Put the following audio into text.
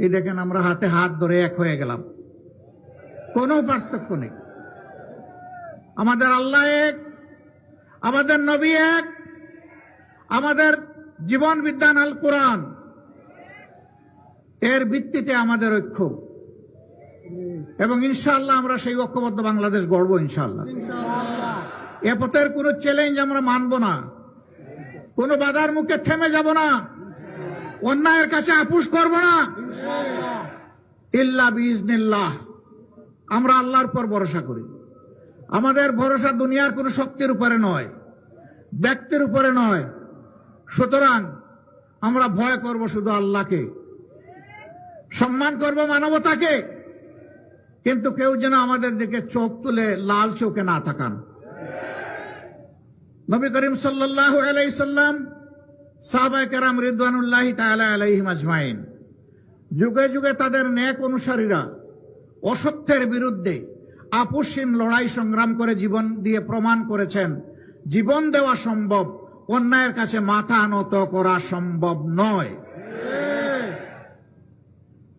এই দেখেন আমরা হাতে হাত ধরে এক হয়ে গেলাম, কোনো পার্থক্য নেই। আমাদের আল্লাহ এক, আমাদের নবী এক, আমাদের জীবন বিজ্ঞান আল কোরআন, এর ভিত্তিতে আমাদের ঐক্য, এবং ইনশাআল্লাহ আমরা সেই ঐক্যবদ্ধ বাংলাদেশ গড়ব ইনশাআল্লাহ। এ পথের কোনো চ্যালেঞ্জ আমরা মানব না, কোনো বাধার মুখে থেমে যাব না, অন্যায়ের কাছে আপোষ করব না। ইল্লা বিইজনিল্লাহ, আমরা আল্লাহর উপর ভরসা করি। আমাদের ভরসা দুনিয়ার কোনো শক্তির উপরে নয়, ব্যক্তির উপরে নয়। সুতরাং আমরা ভয় করব শুধু আল্লাহকে, সম্মান করব মানবতাকে, কিন্তু কেউ যেন আমাদের দিকে চোখ তুলে লাল চোখে না তাকান। নবী করিম সাল্লাল্লাহু আলাইহি সাল্লাম, সাহাবায়ে কেরাম রিদওয়ানুল্লাহি তাআলা আলাইহিম আজমাইন, যুগে যুগে তাদের নেক অনুসারীরা অসত্যের বিরুদ্ধে আপোষহীন লড়াই সংগ্রাম করে জীবন দিয়ে প্রমাণ করেছেন জীবন দেওয়া সম্ভব, অন্যায়ের কাছে মাথা নত করা সম্ভব নয়।